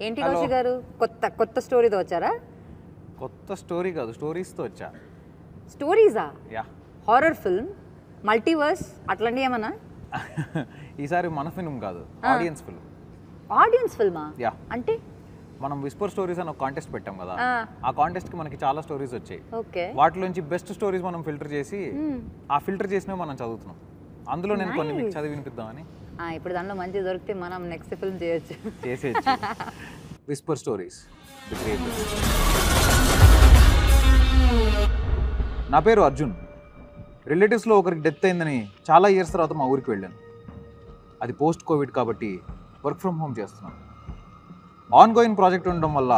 ఏంటి కౌశిక్ గారు కొత్త కొత్త స్టోరీతో వచ్చారా? కొత్త స్టోరీ కాదు, స్టోరీస్తో వచ్చా. స్టోరీసా? యా. హారర్ ఫిల్మ్, మల్టీవర్స్ అట్లాంటివి ఏమన్నా? ఈసారి మన ఫిల్మ్ కాదు, ఆడియన్స్ ఫిల్మ్. ఆడియన్స్ ఫిల్మా? యా. అంటే మనం విస్పర్ స్టోరీస్ అని ఒక కాంటెస్ట్ పెట్టాం కదా, ఆ కాంటెస్ట్కి మనకి చాలా స్టోరీస్ వచ్చాయి. ఓకే. వాటిలోంచి బెస్ట్ స్టోరీస్ మనం ఫిల్టర్ చేసి ఆ ఫిల్టర్ చేసినవి మనం చదువుతున్నాం. అందులో నేను కొన్ని మీకు చదివి వినిపిద్దామని. ఇప్పుడు దాంట్లో మంచి దొరికితే మనం నెక్స్ట్ ఫిల్మ్ చేయొచ్చు. చేసేయచ్చు. Whisper stories. నా పేరు అర్జున్. రిలేటివ్స్లో ఒకరికి డెత్ అయిందని చాలా ఇయర్స్ తర్వాత మా ఊరికి వెళ్ళాను. అది పోస్ట్ కోవిడ్ కాబట్టి వర్క్ ఫ్రమ్ హోమ్ చేస్తున్నాను. ఆన్ గోయింగ్ ప్రాజెక్ట్ ఉండడం వల్ల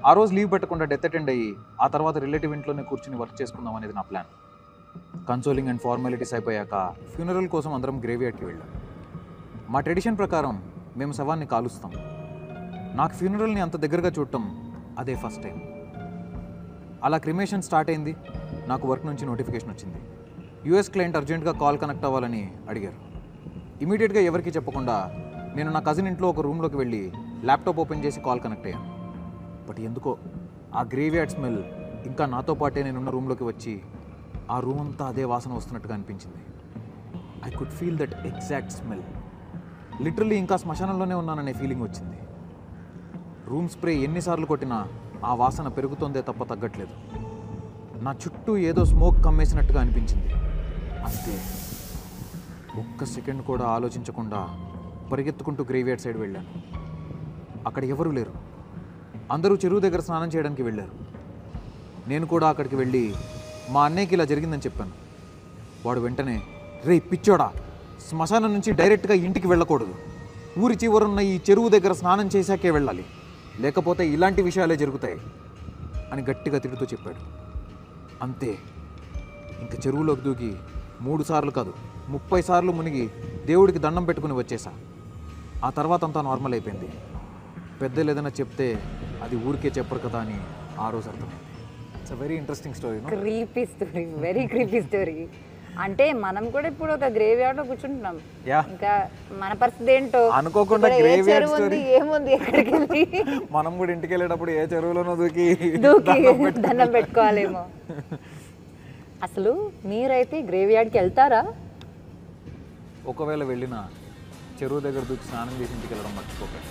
ఆ రోజు లీవ్ పెట్టకుండా డెత్ అటెండ్ అయ్యి ఆ తర్వాత రిలేటివ్ ఇంట్లోనే కూర్చుని వర్క్ చేసుకుందాం అనేది నా ప్లాన్. కన్సోలింగ్ అండ్ ఫార్మాలిటీస్ అయిపోయాక ఫ్యూనరల్ కోసం అందరం గ్రేవ్యార్డ్కి వెళ్ళాం. మా ట్రెడిషన్ ప్రకారం మేము శవాన్ని కాలుస్తాం. నాకు ఫ్యూనరల్ని అంత దగ్గరగా చూడటం అదే ఫస్ట్ టైం. అలా క్రిమేషన్ స్టార్ట్ అయింది. నాకు వర్క్ నుంచి నోటిఫికేషన్ వచ్చింది. యూఎస్ క్లయింట్ అర్జెంట్గా కాల్ కనెక్ట్ అవ్వాలని అడిగారు. ఇమీడియట్గా ఎవరికి చెప్పకుండా నేను నా కజిన్ ఇంట్లో ఒక రూమ్లోకి వెళ్ళి ల్యాప్టాప్ ఓపెన్ చేసి కాల్ కనెక్ట్ అయ్యాను. బట్ ఎందుకో ఆ గ్రేవ్యార్డ్ స్మెల్ ఇంకా నాతో పాటే నేనున్న రూమ్లోకి వచ్చి ఆ రూమ్ అంతా అదే వాసన వస్తున్నట్టుగా అనిపించింది. I could feel that exact smell. Literally ఇంకా శ్మశానంలోనే ఉన్నాననే ఫీలింగ్ వచ్చింది. రూమ్ స్ప్రే ఎన్నిసార్లు కొట్టినా ఆ వాసన పెరుగుతోందే తప్ప తగ్గట్లేదు. నా చుట్టూ ఏదో స్మోక్ కమ్మేసినట్టుగా అనిపించింది. అంతే, ఒక్క సెకండ్ కూడా ఆలోచించకుండా పరిగెత్తుకుంటూ గ్రేవ్యార్డ్ సైడ్ వెళ్ళాను. అక్కడ ఎవరూ లేరు. అందరూ చెరువు దగ్గర స్నానం చేయడానికి వెళ్ళారు. నేను కూడా అక్కడికి వెళ్ళి మా అన్నయ్యకి ఇలా జరిగిందని చెప్పాను. వాడు వెంటనే, రే పిచ్చోడా, శ్మశానం నుంచి డైరెక్ట్గా ఇంటికి వెళ్ళకూడదు, ఊరి చివరున్న ఈ చెరువు దగ్గర స్నానం చేశాకే వెళ్ళాలి, లేకపోతే ఇలాంటి విషయాలే జరుగుతాయి అని గట్టిగా తిడుతూ చెప్పాడు. అంతే, ఇంక చెరువులోకి దూకి 3 సార్లు కాదు 30 సార్లు మునిగి దేవుడికి దండం పెట్టుకుని వచ్చేసా. ఆ తర్వాత అంతా నార్మల్ అయిపోయింది. పెద్దలు ఏదైనా చెప్తే అది ఊరికే చెప్పరు కదా అని ఆ రోజు అర్థమైంది. It's a very interesting story. Creepy story, very creepy story. అంటే మనం కూడా ఇప్పుడు ఒక గ్రేవ్యార్డ్ లో కూర్చుంటున్నాం. ఇంకా మన పరిస్థితి ఏంటో అనుకోకుండా గ్రేవ్యార్డ్ స్టోరీ ఏముంది, ఎక్కడికి వెళ్ళి మనం కూడా ఇంటికి వెళ్ళేటప్పుడు ఏ చెరువులోనో దూకి దండం పెట్టుకోవాలేమో. అసలు మీరైతే గ్రేవ్యార్డ్కి వెళ్తారా? ఒకవేళ వెళ్ళినా చెరువు దగ్గర దూకి స్నానం చేసి ఇంటికి వెళ్ళడం మర్చిపోకండి.